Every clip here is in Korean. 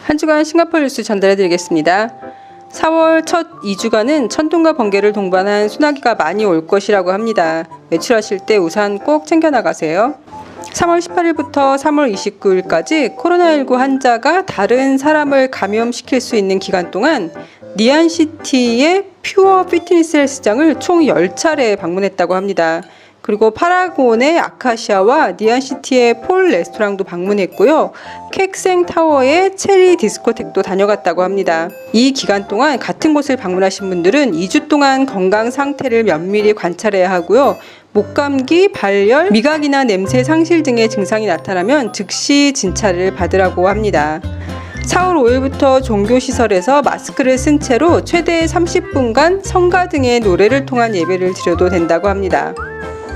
한 주간 싱가포르 뉴스 전달해드리겠습니다. 4월 첫 2주간은 천둥과 번개를 동반한 소나기가 많이 올 것이라고 합니다. 외출하실 때 우산 꼭 챙겨 나가세요. 3월 18일부터 3월 29일까지 코로나19 환자가 다른 사람을 감염시킬 수 있는 기간 동안 니안시티의 퓨어 피트니스 헬스장을 총 10차례 방문했다고 합니다. 그리고 파라곤의 아카시아와 니안시티의 폴 레스토랑도 방문했고요. 캑생 타워의 체리 디스코텍도 다녀갔다고 합니다. 이 기간 동안 같은 곳을 방문하신 분들은 2주 동안 건강 상태를 면밀히 관찰해야 하고요. 목감기, 발열, 미각이나 냄새 상실 등의 증상이 나타나면 즉시 진찰을 받으라고 합니다. 4월 5일부터 종교시설에서 마스크를 쓴 채로 최대 30분간 성가 등의 노래를 통한 예배를 드려도 된다고 합니다.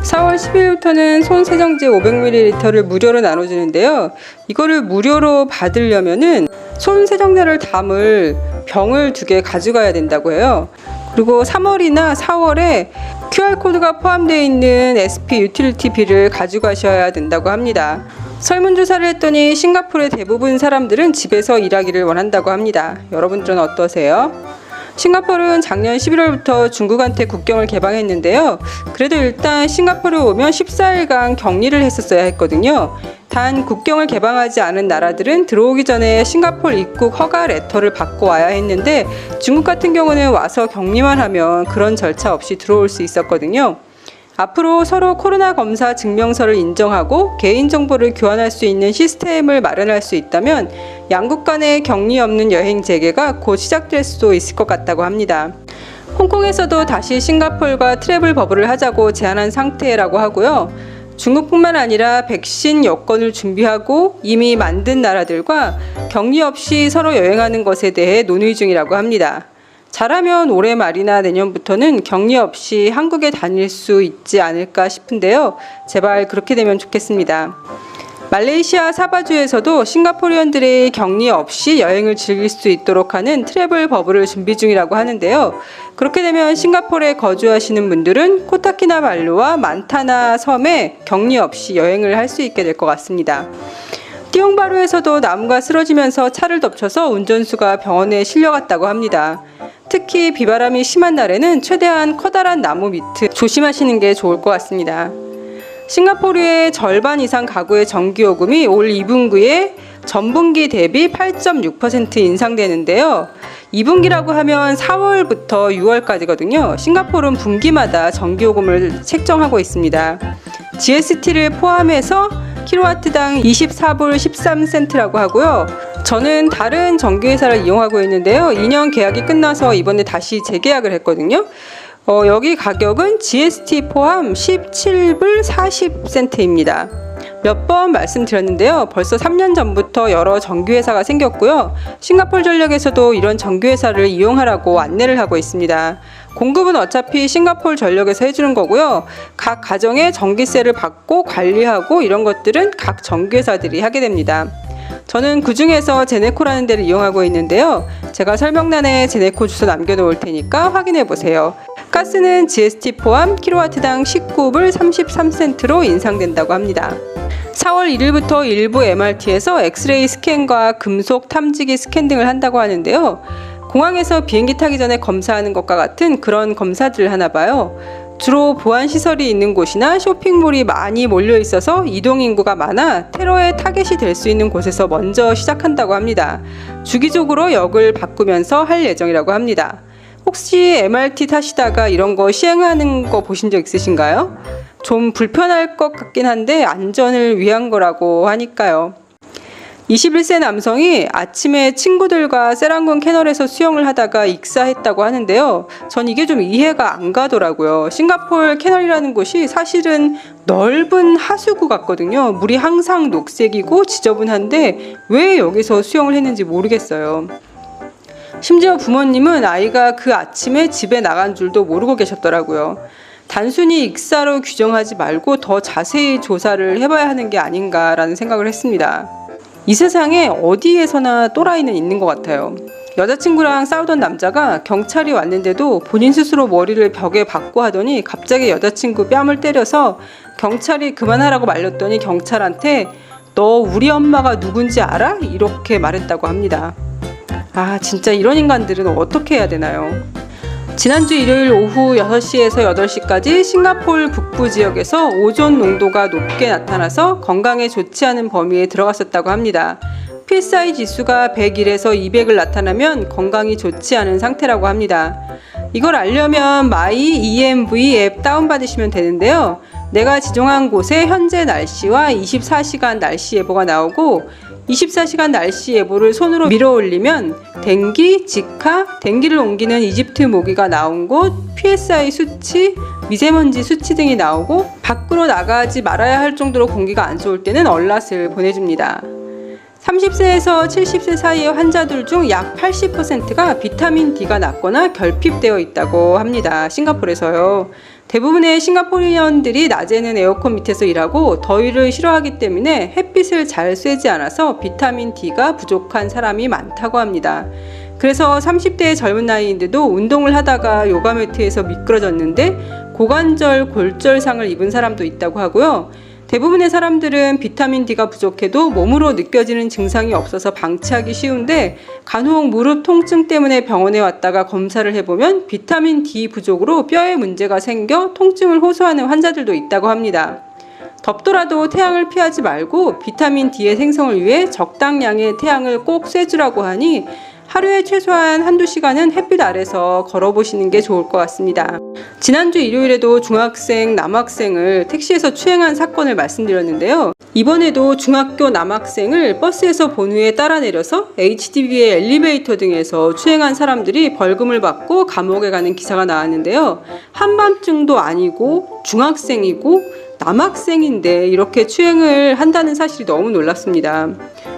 4월 10일부터는 손 세정제 500ml를 무료로 나눠주는데요. 이거를 무료로 받으려면은 손 세정제를 담을 병을 2개 가져가야 된다고 해요. 그리고 3월이나 4월에 QR코드가 포함되어 있는 SP 유틸리티 비를 가져가셔야 된다고 합니다. 설문조사를 했더니 싱가포르의 대부분 사람들은 집에서 일하기를 원한다고 합니다. 여러분들은 어떠세요? 싱가포르는 작년 11월부터 중국한테 국경을 개방했는데요. 그래도 일단 싱가포르에 오면 14일간 격리를 했었어야 했거든요. 단 국경을 개방하지 않은 나라들은 들어오기 전에 싱가포르 입국 허가 레터를 받고 와야 했는데 중국 같은 경우는 와서 격리만 하면 그런 절차 없이 들어올 수 있었거든요. 앞으로 서로 코로나 검사 증명서를 인정하고 개인정보를 교환할 수 있는 시스템을 마련할 수 있다면 양국 간의 격리 없는 여행 재개가 곧 시작될 수도 있을 것 같다고 합니다. 홍콩에서도 다시 싱가포르가 트래블 버블을 하자고 제안한 상태라고 하고요. 중국뿐만 아니라 백신 여권을 준비하고 이미 만든 나라들과 격리 없이 서로 여행하는 것에 대해 논의 중이라고 합니다. 잘하면 올해 말이나 내년부터는 격리 없이 한국에 다닐 수 있지 않을까 싶은데요. 제발 그렇게 되면 좋겠습니다. 말레이시아 사바주에서도 싱가포르인들이 격리 없이 여행을 즐길 수 있도록 하는 트래블 버블을 준비 중이라고 하는데요. 그렇게 되면 싱가포르에 거주하시는 분들은 코타키나발루와 만타나 섬에 격리 없이 여행을 할 수 있게 될 것 같습니다. 띠용바루에서도 나무가 쓰러지면서 차를 덮쳐서 운전수가 병원에 실려갔다고 합니다. 특히 비바람이 심한 날에는 최대한 커다란 나무 밑을 조심하시는 게 좋을 것 같습니다. 싱가포르의 절반 이상 가구의 전기요금이 올 2분기에 전분기 대비 8.6% 인상되는데요. 2분기라고 하면 4월부터 6월까지거든요. 싱가포르는 분기마다 전기요금을 책정하고 있습니다. GST를 포함해서 킬로와트당 24불 13센트라고 하고요. 저는 다른 전기회사를 이용하고 있는데요. 2년 계약이 끝나서 이번에 다시 재계약을 했거든요. 여기 가격은 GST 포함 17불 40센트입니다. 몇 번 말씀드렸는데요. 벌써 3년 전부터 여러 전기회사가 생겼고요. 싱가포르 전력에서도 이런 전기회사를 이용하라고 안내를 하고 있습니다. 공급은 어차피 싱가포르 전력에서 해주는 거고요. 각 가정에 전기세를 받고 관리하고 이런 것들은 각 전기회사들이 하게 됩니다. 저는 그 중에서 제네코라는 데를 이용하고 있는데요. 제가 설명란에 제네코 주소 남겨놓을 테니까 확인해 보세요. 가스는 GST 포함 킬로와트당 19불 33센트로 인상된다고 합니다. 4월 1일부터 일부 MRT에서 엑스레이 스캔과 금속 탐지기 스캔 등을 한다고 하는데요. 공항에서 비행기 타기 전에 검사하는 것과 같은 그런 검사들을 하나 봐요. 주로 보안시설이 있는 곳이나 쇼핑몰이 많이 몰려 있어서 이동인구가 많아 테러의 타겟이 될 수 있는 곳에서 먼저 시작한다고 합니다. 주기적으로 역을 바꾸면서 할 예정이라고 합니다. 혹시 MRT 타시다가 이런 거 시행하는 거 보신 적 있으신가요? 좀 불편할 것 같긴 한데 안전을 위한 거라고 하니까요. 21세 남성이 아침에 친구들과 세랑군 캐널에서 수영을 하다가 익사했다고 하는데요. 전 이게 좀 이해가 안 가더라고요. 싱가포르 캐널이라는 곳이 사실은 넓은 하수구 같거든요. 물이 항상 녹색이고 지저분한데 왜 여기서 수영을 했는지 모르겠어요. 심지어 부모님은 아이가 그 아침에 집에 나간 줄도 모르고 계셨더라고요. 단순히 익사로 규정하지 말고 더 자세히 조사를 해봐야 하는 게 아닌가라는 생각을 했습니다. 이 세상에 어디에서나 또라이는 있는 것 같아요. 여자친구랑 싸우던 남자가 경찰이 왔는데도 본인 스스로 머리를 벽에 박고 하더니 갑자기 여자친구 뺨을 때려서 경찰이 그만하라고 말렸더니 경찰한테 너 우리 엄마가 누군지 알아? 이렇게 말했다고 합니다. 아, 진짜 이런 인간들은 어떻게 해야 되나요? 지난주 일요일 오후 6시에서 8시까지 싱가포르 북부 지역에서 오존 농도가 높게 나타나서 건강에 좋지 않은 범위에 들어갔었다고 합니다. PSI 지수가 101에서 200을 나타나면 건강이 좋지 않은 상태라고 합니다. 이걸 알려면 마이 EMV 앱 다운받으시면 되는데요. 내가 지정한 곳의 현재 날씨와 24시간 날씨 예보가 나오고 24시간 날씨 예보를 손으로 밀어 올리면 댕기, 지카, 댕기를 옮기는 이집트 모기가 나온 곳, PSI 수치, 미세먼지 수치 등이 나오고 밖으로 나가지 말아야 할 정도로 공기가 안 좋을 때는 얼럿을 보내줍니다. 30세에서 70세 사이의 환자들 중 약 80%가 비타민 D가 낮거나 결핍되어 있다고 합니다. 싱가포르에서요. 대부분의 싱가포르인들이 낮에는 에어컨 밑에서 일하고 더위를 싫어하기 때문에 햇빛을 잘 쐬지 않아서 비타민 D가 부족한 사람이 많다고 합니다. 그래서 30대의 젊은 나이인데도 운동을 하다가 요가 매트에서 미끄러졌는데 고관절 골절상을 입은 사람도 있다고 하고요. 대부분의 사람들은 비타민 D가 부족해도 몸으로 느껴지는 증상이 없어서 방치하기 쉬운데 간혹 무릎 통증 때문에 병원에 왔다가 검사를 해보면 비타민 D 부족으로 뼈에 문제가 생겨 통증을 호소하는 환자들도 있다고 합니다. 덥더라도 태양을 피하지 말고 비타민 D의 생성을 위해 적당량의 태양을 꼭 쐬주라고 하니 하루에 최소한 한두 시간은 햇빛 아래서 걸어보시는 게 좋을 것 같습니다. 지난주 일요일에도 중학생, 남학생을 택시에서 추행한 사건을 말씀드렸는데요. 이번에도 중학교 남학생을 버스에서 본 후에 따라 내려서 HDB의 엘리베이터 등에서 추행한 사람들이 벌금을 받고 감옥에 가는 기사가 나왔는데요. 한밤중도 아니고 중학생이고 남학생인데 이렇게 추행을 한다는 사실이 너무 놀랍습니다.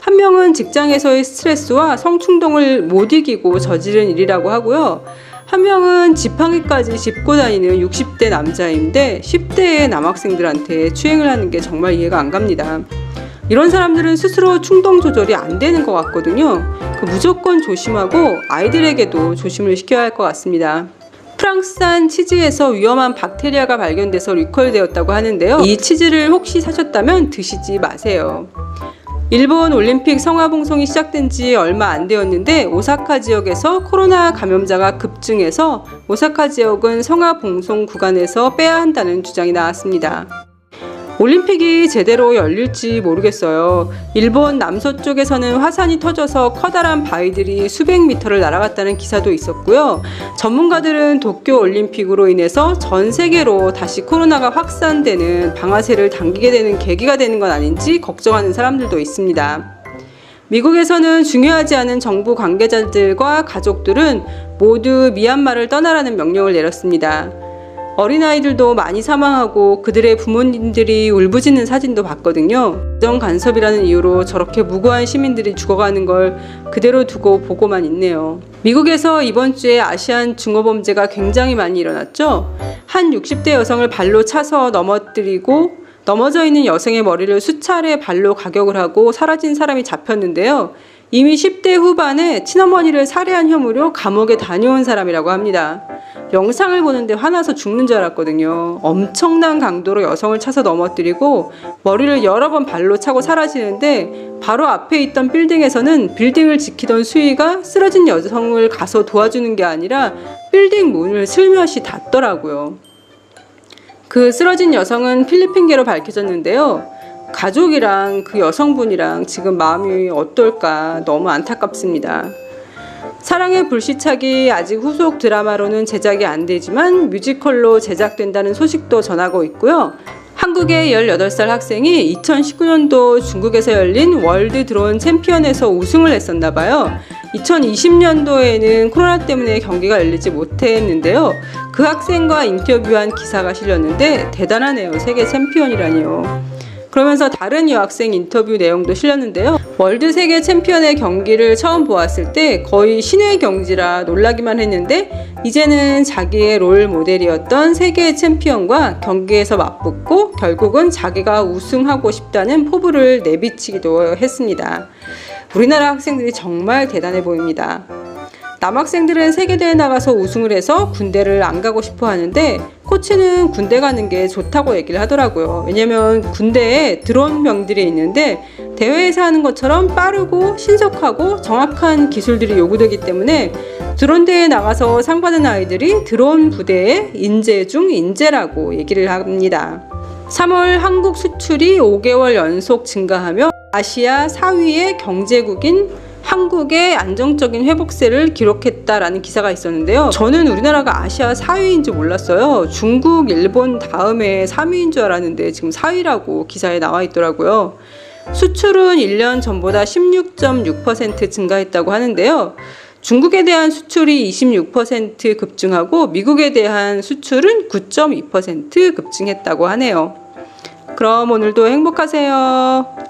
한 명은 직장에서의 스트레스와 성충동을 못 이기고 저지른 일이라고 하고요. 한 명은 지팡이까지 짚고 다니는 60대 남자인데 10대의 남학생들한테 추행을 하는 게 정말 이해가 안 갑니다. 이런 사람들은 스스로 충동 조절이 안 되는 것 같거든요. 무조건 조심하고 아이들에게도 조심을 시켜야 할 것 같습니다. 프랑스산 치즈에서 위험한 박테리아가 발견돼서 리콜되었다고 하는데요. 이 치즈를 혹시 사셨다면 드시지 마세요. 일본 올림픽 성화봉송이 시작된 지 얼마 안 되었는데 오사카 지역에서 코로나 감염자가 급증해서 오사카 지역은 성화봉송 구간에서 빼야 한다는 주장이 나왔습니다. 올림픽이 제대로 열릴지 모르겠어요. 일본 남서쪽에서는 화산이 터져서 커다란 바위들이 수백 미터를 날아갔다는 기사도 있었고요. 전문가들은 도쿄 올림픽으로 인해서 전 세계로 다시 코로나가 확산되는 방아쇠를 당기게 되는 계기가 되는 건 아닌지 걱정하는 사람들도 있습니다. 미국에서는 중요하지 않은 정부 관계자들과 가족들은 모두 미얀마를 떠나라는 명령을 내렸습니다. 어린아이들도 많이 사망하고 그들의 부모님들이 울부짖는 사진도 봤거든요. 국정 간섭이라는 이유로 저렇게 무고한 시민들이 죽어가는 걸 그대로 두고 보고만 있네요. 미국에서 이번 주에 아시안 중어범죄가 굉장히 많이 일어났죠. 한 60대 여성을 발로 차서 넘어뜨리고 넘어져 있는 여성의 머리를 수차례 발로 가격을 하고 사라진 사람이 잡혔는데요. 이미 10대 후반에 친어머니를 살해한 혐의로 감옥에 다녀온 사람이라고 합니다. 영상을 보는데 화나서 죽는 줄 알았거든요. 엄청난 강도로 여성을 차서 넘어뜨리고 머리를 여러 번 발로 차고 사라지는데 바로 앞에 있던 빌딩에서는 빌딩을 지키던 수위가 쓰러진 여성을 가서 도와주는 게 아니라 빌딩 문을 슬며시 닫더라고요. 그 쓰러진 여성은 필리핀계로 밝혀졌는데요. 가족이랑 그 여성분이랑 지금 마음이 어떨까 너무 안타깝습니다. 사랑의 불시착이 아직 후속 드라마로는 제작이 안 되지만 뮤지컬로 제작된다는 소식도 전하고 있고요. 한국의 18살 학생이 2019년도 중국에서 열린 월드 드론 챔피언에서 우승을 했었나 봐요. 2020년도에는 코로나 때문에 경기가 열리지 못했는데요. 그 학생과 인터뷰한 기사가 실렸는데 대단하네요. 세계 챔피언이라니요. 그러면서 다른 여학생 인터뷰 내용도 실렸는데요. 월드 세계 챔피언의 경기를 처음 보았을 때 거의 신의 경지라 놀라기만 했는데 이제는 자기의 롤 모델이었던 세계 챔피언과 경기에서 맞붙고 결국은 자기가 우승하고 싶다는 포부를 내비치기도 했습니다. 우리나라 학생들이 정말 대단해 보입니다. 남학생들은 세계대회 나가서 우승을 해서 군대를 안 가고 싶어 하는데 코치는 군대 가는 게 좋다고 얘기를 하더라고요. 왜냐면 군대에 드론 병들이 있는데 대회에서 하는 것처럼 빠르고 신속하고 정확한 기술들이 요구되기 때문에 드론 대회에 나가서 상 받은 아이들이 드론 부대의 인재 중 인재라고 얘기를 합니다. 3월 한국 수출이 5개월 연속 증가하며 아시아 4위의 경제국인 한국의 안정적인 회복세를 기록했다라는 기사가 있었는데요. 저는 우리나라가 아시아 4위인 줄 몰랐어요. 중국, 일본 다음에 3위인 줄 알았는데 지금 4위라고 기사에 나와 있더라고요. 수출은 1년 전보다 16.6% 증가했다고 하는데요. 중국에 대한 수출이 26% 급증하고 미국에 대한 수출은 9.2% 급증했다고 하네요. 그럼 오늘도 행복하세요.